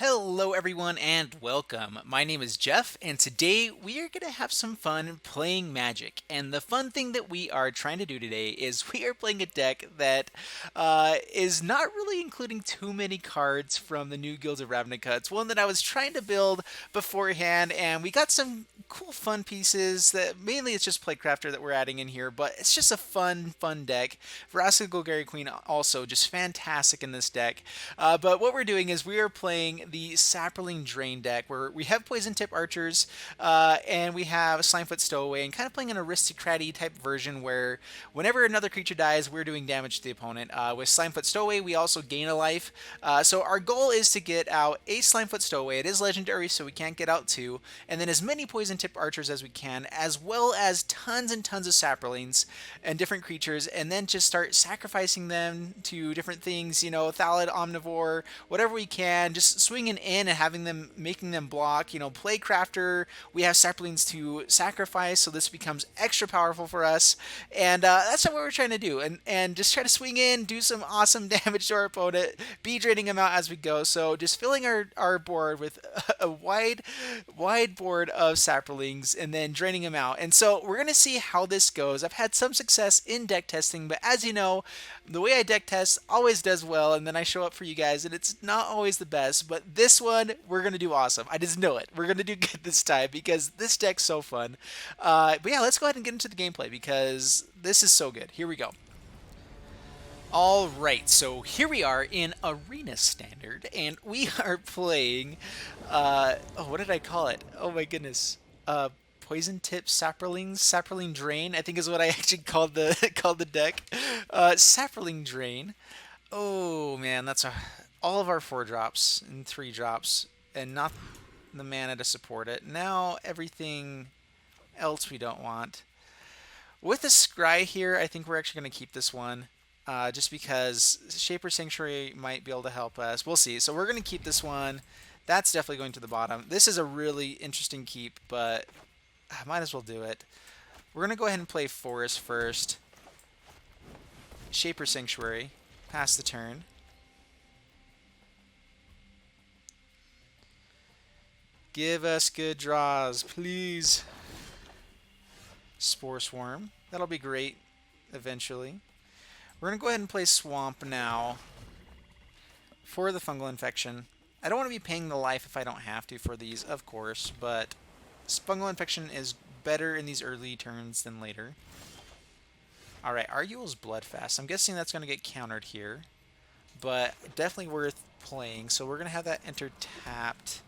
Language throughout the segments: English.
Hello, everyone, and welcome. My name is Jeff, and today we are going to have some fun playing Magic. And the fun thing that we are trying to do today is we are playing a deck that is not really including too many cards from the new Guilds of Ravnica. It's one that I was trying to build beforehand, and we got some cool fun pieces that mainly it's just Plaguecrafter that we're adding in here, but it's just a fun deck. Vraska Golgari Queen also just fantastic in this deck. But what we're doing is we are playing the Saproling Drain deck, where we have Poison Tip Archers, and we have Slimefoot Stowaway, and kind of playing an aristocrat-y type version where whenever another creature dies, we're doing damage to the opponent. With Slimefoot Stowaway, we also gain a life. So our goal is to get out a Slimefoot Stowaway. It is legendary, so we can't get out two, and then as many Poison Tip Archers as we can, as well as tons and tons of Saprolings and different creatures, and then just start sacrificing them to different things, Thallid Omnivore, whatever we can, just swinging in and having them, making them block. Plaguecrafter, we have Saplings to sacrifice, so this becomes extra powerful for us, and that's what we're trying to do, and just try to swing in, do some awesome damage to our opponent, be draining them out as we go. So just filling our board with a wide board of Saplings, and then draining them out. And so we're gonna see how this goes. I've had some success in deck testing, but as you know, the way I deck test always does well, and then I show up for you guys, and it's not always the best. But this one, we're gonna do awesome. I just know it. We're gonna do good this time because this deck's so fun. But yeah, let's go ahead and get into the gameplay because this is so good. Here we go. All right, so here we are in Arena Standard, and we are playing. What did I call it? Oh my goodness. Poison Tip Saproling Drain, I think is what I actually called the called the deck. Saproling Drain. Oh man, all of our 4 drops and 3 drops, and not the mana to support it. Now everything else we don't want. With the Scry here, I think we're actually going to keep this one. Just because Shaper Sanctuary might be able to help us. We'll see. So we're going to keep this one. That's definitely going to the bottom. This is a really interesting keep, but I might as well do it. We're going to go ahead and play Forest first. Shaper Sanctuary. Pass the turn. Give us good draws, please. Spore Swarm. That'll be great eventually. We're going to go ahead and play Swamp now for the Fungal Infection. I don't want to be paying the life if I don't have to for these, of course, but Fungal Infection is better in these early turns than later. Alright, Arguel's Bloodfast. I'm guessing that's going to get countered here, but definitely worth playing. So we're going to have that enter tapped.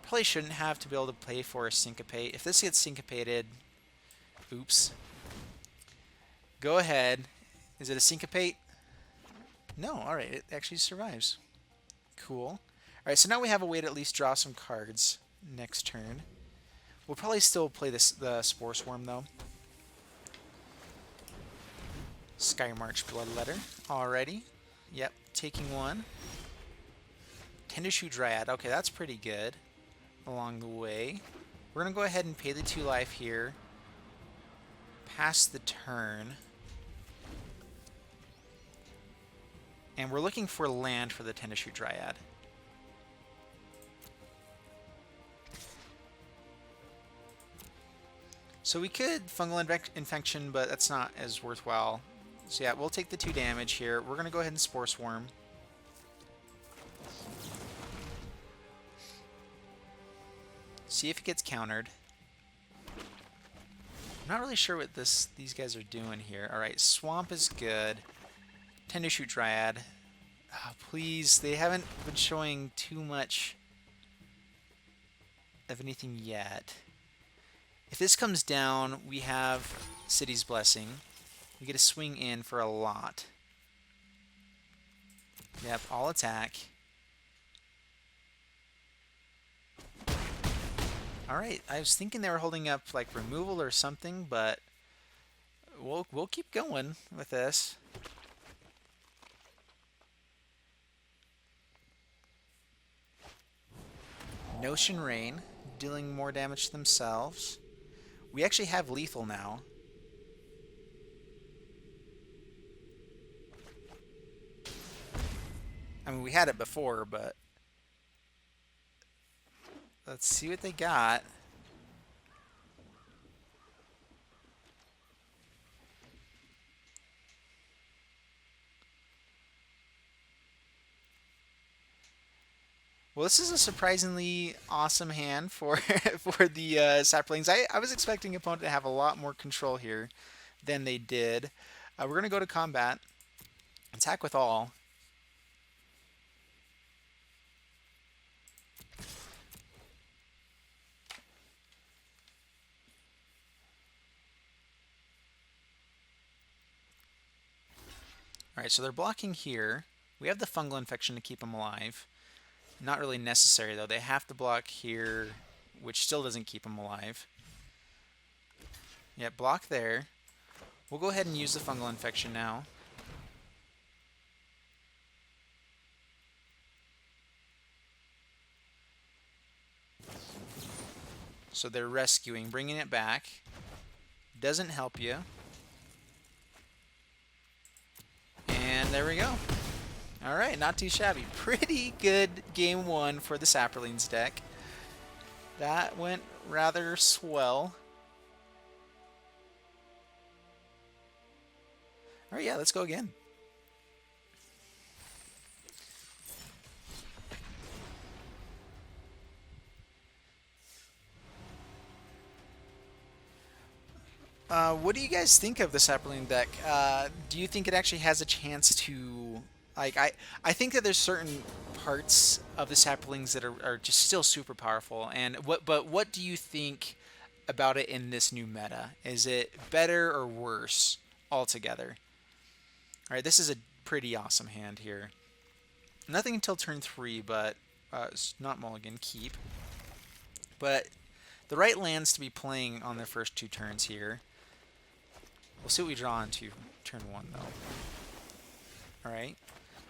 Probably shouldn't have to be able to play for a Syncopate. If this gets syncopated, oops. Go ahead. Is it a Syncopate? No, alright, it actually survives. Cool. Alright, so now we have a way to at least draw some cards next turn. We'll probably still play the Spore Swarm, though. Skymarch Bloodletter. Alrighty. Yep, taking one. Tendershoot Dryad. Okay, that's pretty good along the way. We're going to go ahead and pay the 2 life here. Pass the turn. And we're looking for land for the Tendershoot Dryad. So we could Fungal Infection, but that's not as worthwhile. So yeah, we'll take the 2 damage here. We're going to go ahead and Spore Swarm. See if it gets countered. I'm not really sure what these guys are doing here. Alright, Swamp is good. Tendershoot Dryad. Oh, please, they haven't been showing too much of anything yet. If this comes down, we have City's Blessing. We get a swing in for a lot. Yep, all attack. Alright, I was thinking they were holding up like removal or something, but we'll keep going with this. Notion Rain, dealing more damage to themselves. We actually have lethal now. I mean, we had it before, but Let's see what they got. Well, this is a surprisingly awesome hand for for the Saprolings. I was expecting opponent to have a lot more control here than they did. We're going to go to combat. Attack with all. Alright, so they're blocking here. We have the Fungal Infection to keep them alive. Not really necessary, though. They have to block here, which still doesn't keep them alive. Yeah, block there. We'll go ahead and use the Fungal Infection now. So they're rescuing, bringing it back. Doesn't help you. And there we go. Alright, not too shabby. Pretty good game one for the Saprolings deck. That went rather swell. Alright, yeah, let's go again. What do you guys think of the Saproling deck? Do you think it actually has a chance to... Like, I think that there's certain parts of the Saprolings that are just still super powerful. But what do you think about it in this new meta? Is it better or worse altogether? Alright, this is a pretty awesome hand here. Nothing until turn 3, but it's not mulligan, keep. But the right lands to be playing on their first 2 turns here. We'll see what we draw into turn 1, though. Alright.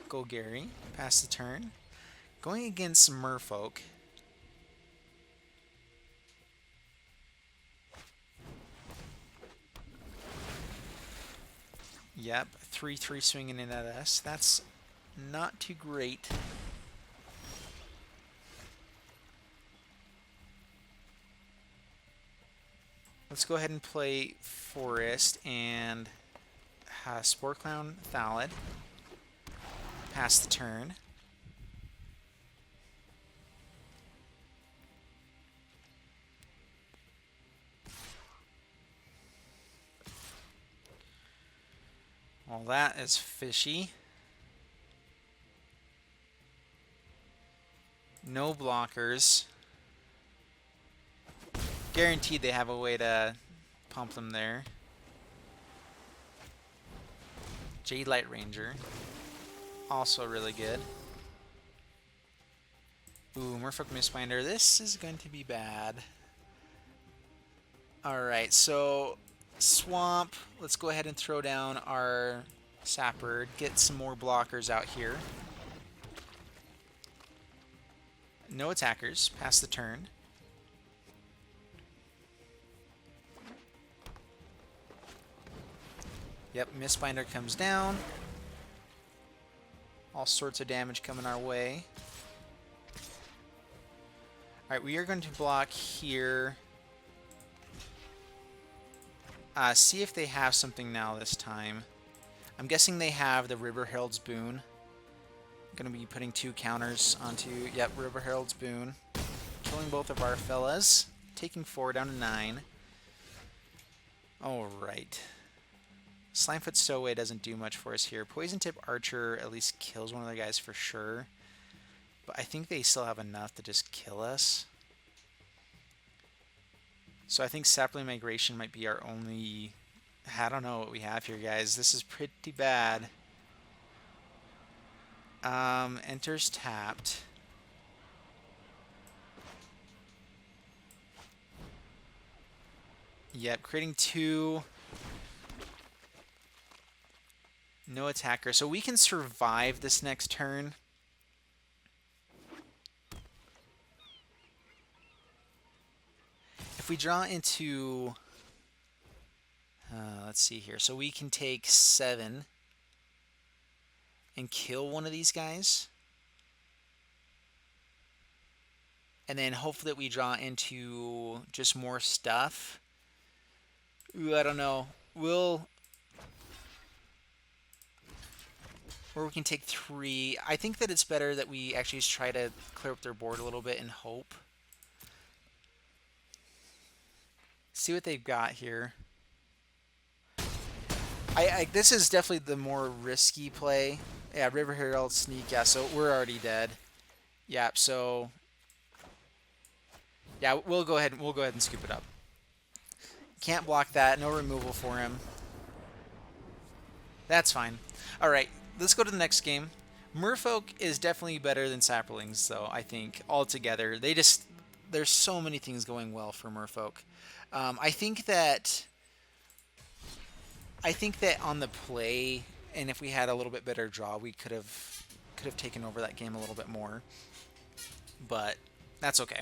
Golgari. Pass the turn. Going against Merfolk. Yep. 3/3 swinging in at us. That's not too great. Let's go ahead and play Forest and Sporecrown Thallid. Pass the turn. Well, that is fishy. No blockers. Guaranteed they have a way to pump them there. Jade Light Ranger. Also really good. Ooh, Merfolk Mistbinder. This is going to be bad. Alright, so Swamp. Let's go ahead and throw down our Sapper. Get some more blockers out here. No attackers. Pass the turn. Yep, Mistbinder comes down. All sorts of damage coming our way. Alright, we are going to block here. See if they have something now this time. I'm guessing they have the River Herald's Boon. I'm going to be putting 2 counters onto, yep, River Herald's Boon. Killing both of our fellas. Taking 4 down to 9. Alright. Slimefoot Stowaway doesn't do much for us here. Poison Tip Archer at least kills one of the guys for sure. But I think they still have enough to just kill us. So I think Saproling Migration might be our only... I don't know what we have here, guys. This is pretty bad. Enters tapped. Yep, creating 2... No attacker. So we can survive this next turn. If we draw into... let's see here. So we can take 7 and kill one of these guys. and then hopefully that we draw into just more stuff. Ooh, I don't know. Or we can take 3. I think that it's better that we actually just try to clear up their board a little bit and hope. See what they've got here. This is definitely the more risky play. Yeah, River Herald, Sneak. Yeah, so we're already dead. Yeah, so yeah, we'll go ahead and scoop it up. Can't block that. No removal for him. That's fine. All right, let's go to the next game. Merfolk is definitely better than Saprolings, though, I think, altogether. There's so many things going well for Merfolk. I think that on the play, and if we had a little bit better draw, we could have taken over that game a little bit more. But that's okay.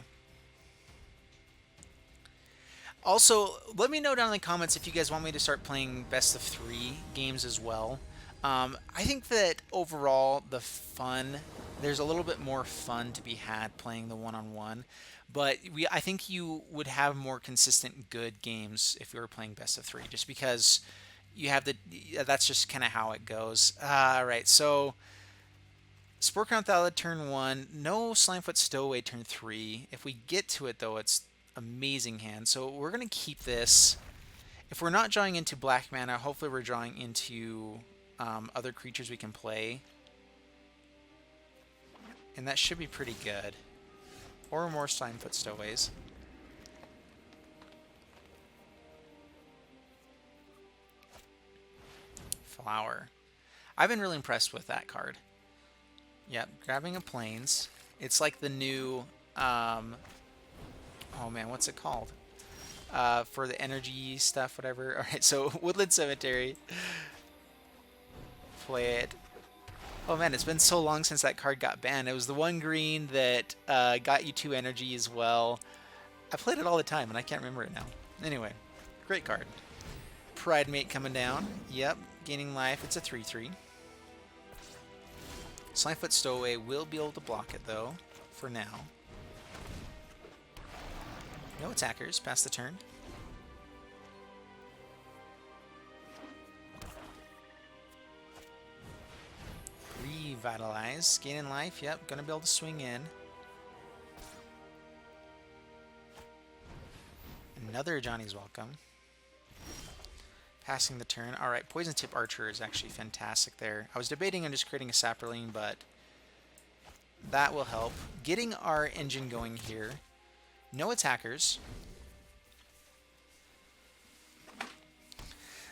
Also, let me know down in the comments if you guys want me to start playing best of 3 games as well. I think that overall, there's a little bit more fun to be had playing the one-on-one, but I think you would have more consistent good games if you were playing best of 3, just because you have that's just kind of how it goes. All right, so Sporecrown Thallid turn 1, no Slimefoot Stowaway turn 3. If we get to it though, it's amazing hand. So we're going to keep this. If we're not drawing into black mana, hopefully we're drawing into other creatures we can play. And that should be pretty good. Or more Slimefoot Stowaways. Flower. I've been really impressed with that card. Yep, grabbing a Plains. It's like the new... oh man, what's it called? For the energy stuff, whatever. Alright, so Woodland Cemetery. Play it. Oh man, it's been so long since that card got banned. It was the one green that got you 2 energy as well. I played it all the time and I can't remember it now. Anyway, great card. Pride Mate coming down. Yep, gaining life. It's a 3/3. Slimefoot Stowaway will be able to block it though, for now. No attackers, pass the turn. Revitalize, gaining life, yep, gonna be able to swing in. Another Johnny's Welcome. Passing the turn. Alright, Poison Tip Archer is actually fantastic there. I was debating on just creating a Saproling, but that will help. Getting our engine going here. No attackers.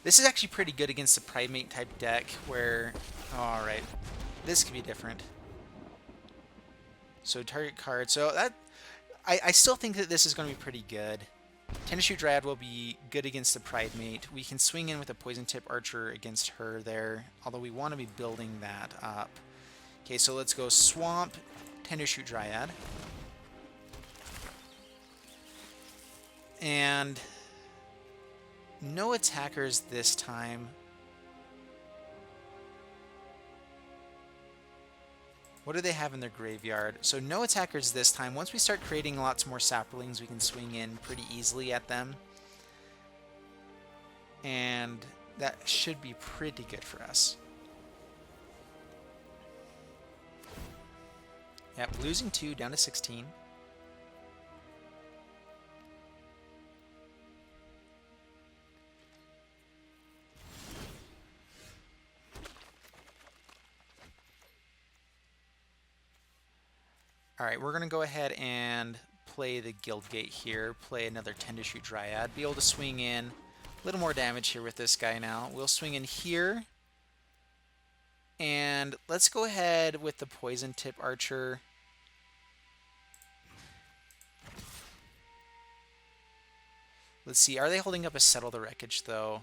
This is actually pretty good against the Primate type deck where... Alright, this could be different. So target card. So that I still think that this is going to be pretty good. Tendershoot Dryad will be good against the Primate. We can swing in with a Poison Tip Archer against her there, although we want to be building that up. Okay, so let's go Swamp, Tendershoot Dryad. And no attackers this time. What do they have in their graveyard? So no attackers this time. Once we start creating lots more Saprolings, we can swing in pretty easily at them. And that should be pretty good for us. Yep, losing 2 down to 16. Alright, we're going to go ahead and play the Guildgate here, play another Tendershoot Dryad, be able to swing in a little more damage here with this guy now. We'll swing in here, and let's go ahead with the Poison Tip Archer. Let's see, are they holding up a Settle the Wreckage though?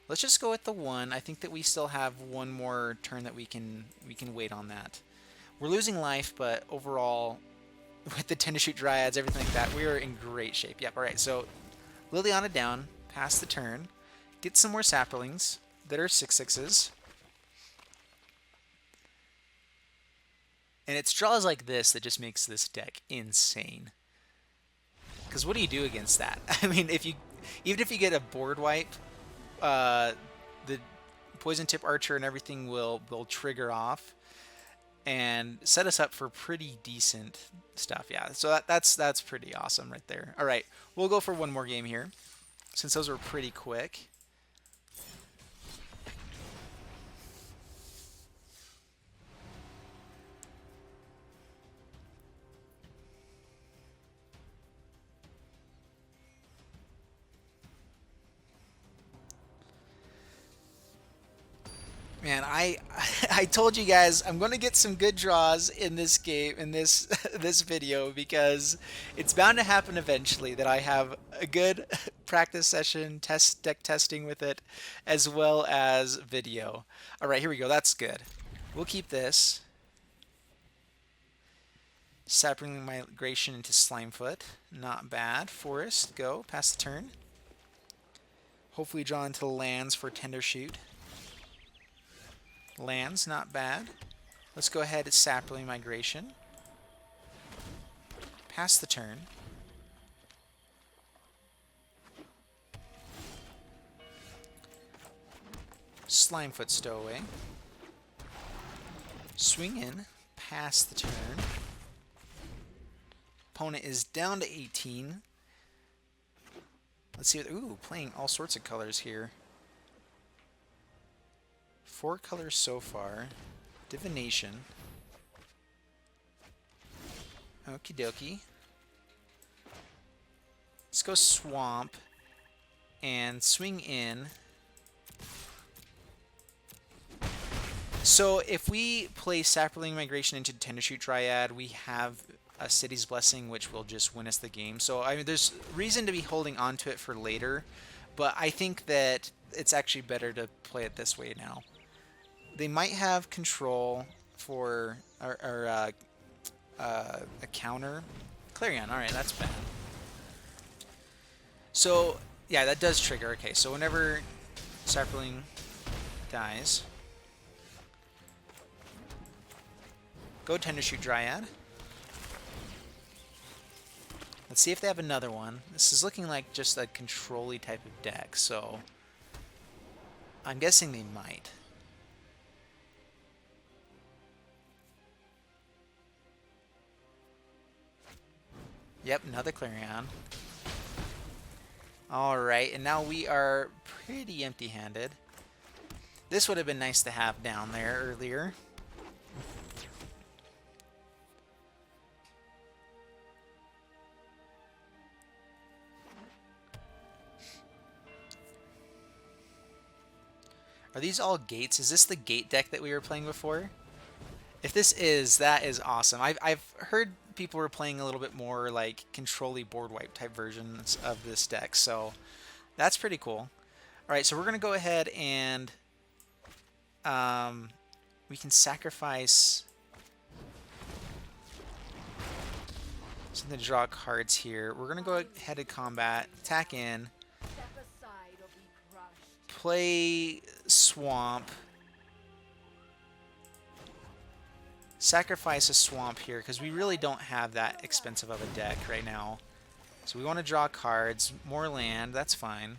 Let's just go with the 1. I think that we still have one more turn that we can wait on that. We're losing life, but overall, with the Tendershoot Dryads, everything like that, we are in great shape. Yep, alright, so Liliana down, pass the turn, get some more Saprolings that are 6/6s. And it's draws like this that just makes this deck insane. Because what do you do against that? I mean, even if you get a board wipe, the poison tip archer and everything will trigger off and set us up for pretty decent stuff. Yeah, so that's pretty awesome right there. All right, we'll go for one more game here since those were pretty quick. Man, I told you guys I'm going to get some good draws in this game, in this this video, because it's bound to happen eventually that I have a good practice session, deck testing with it, as well as video. All right, here we go. That's good. We'll keep this. Saproling Migration into Slimefoot. Not bad. Forest, go. Pass the turn. Hopefully draw into lands for Tendershoot. Lands, not bad. Let's go ahead at Saproling Migration. Pass the turn. Slimefoot Stowaway. Swing in. Pass the turn. Opponent is down to 18. Let's see what... Ooh, playing all sorts of colors here. 4 colors so far. Divination. Okie dokie. Let's go Swamp and swing in. So if we play Saproling Migration into Tendershoot Dryad, we have a City's Blessing, which will just win us the game. So I mean, there's reason to be holding on to it for later, but I think that it's actually better to play it this way now. They might have control for a counter. Clarion, alright, that's bad. So, yeah, that does trigger. Okay, so whenever Saproling dies, go Tendershoot Dryad. Let's see if they have another one. This is looking like just a control-y type of deck, so I'm guessing they might. Yep, another Clarion. Alright, and now we are pretty empty-handed. This would have been nice to have down there earlier. Are these all gates? Is this the gate deck that we were playing before? If this is, that is awesome. I've heard people were playing a little bit more like control-y board wipe type versions of this deck, so that's pretty cool. Alright, so we're going to go ahead and we can sacrifice something to draw cards here. We're going to go ahead and combat, attack in, play Swamp, sacrifice a Swamp here because we really don't have that expensive of a deck right now. So we want to draw cards, more land, that's fine.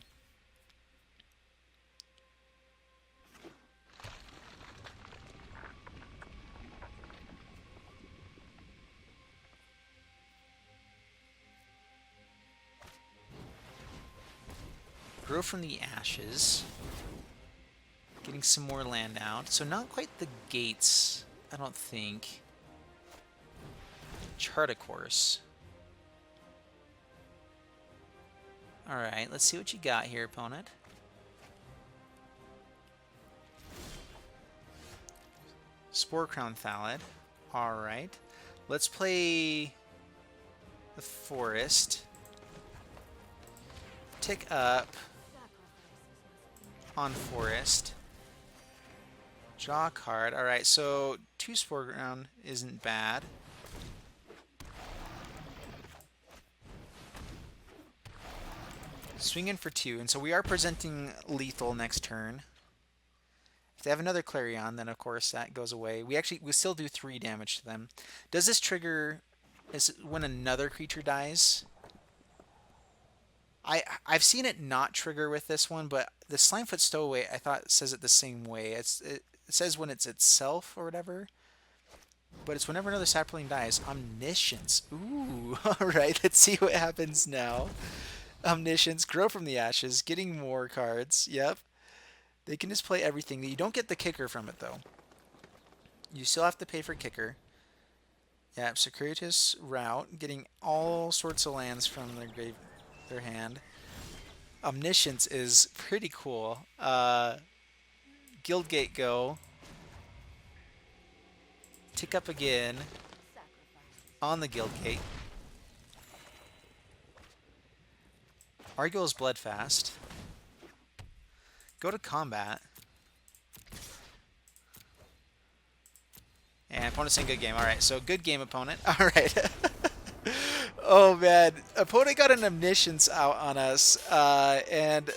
Grow from the Ashes. Getting some more land out. So not quite the gates, I don't think. Chart a course. Alright, let's see what you got here, opponent. Sporecrown Thallid. Alright. Let's play the Forest. Tick up on Forest. Draw a card. Alright, so 2 Sporecrown isn't bad. Swing in for 2, and so we are presenting lethal next turn. If they have another Clarion, then of course that goes away. We still do 3 damage to them. Does this trigger is when another creature dies? I've seen it not trigger with this one, but the Slimefoot Stowaway I thought says it the same way. It says when it's itself or whatever, but it's whenever another Saproling dies. Omniscience. Ooh, all right. Let's see what happens now. Omniscience, grow from the ashes, getting more cards. Yep, they can just play everything. You don't get the kicker from it though. You still have to pay for kicker. Yeah, circuitous route, getting all sorts of lands from their hand. Omniscience is pretty cool. Guildgate go. Tick up again on the Guildgate. Arguel's Bloodfast. Go to combat. And opponent's in good game. Alright, so good game, opponent. Alright. Oh, man. Opponent got an Omniscience out on us. And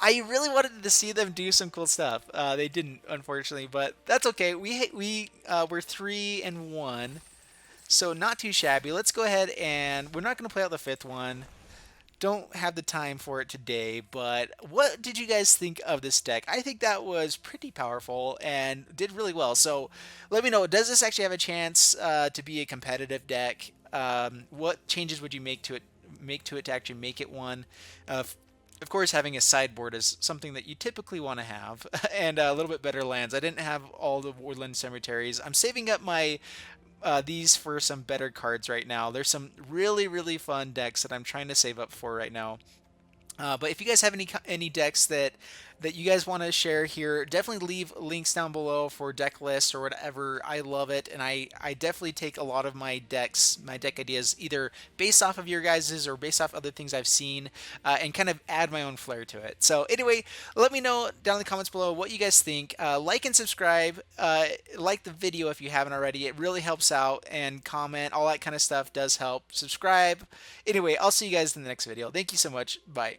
I really wanted to see them do some cool stuff. They didn't, unfortunately, but that's okay. We're 3-1, so not too shabby. Let's go ahead and we're not going to play out the 5th one. Don't have the time for it today, but what did you guys think of this deck? I think that was pretty powerful and did really well. So let me know, does this actually have a chance to be a competitive deck? What changes would you make to it to actually make it one? Of course, having a sideboard is something that you typically want to have, and a little bit better lands. I didn't have all the Woodland Cemeteries. I'm saving up my these for some better cards right now. There's some really, really fun decks that I'm trying to save up for right now. But if you guys have any decks that you guys want to share here, definitely leave links down below for deck lists or whatever. I love it, and I definitely take a lot of my deck ideas either based off of your guys's or based off other things I've seen, and kind of add my own flair to it. So anyway, let me know down in the comments below what you guys think. Like and subscribe. Like the video if you haven't already. It really helps out, and comment. All that kind of stuff does help. Subscribe. Anyway, I'll see you guys in the next video. Thank you so much. Bye.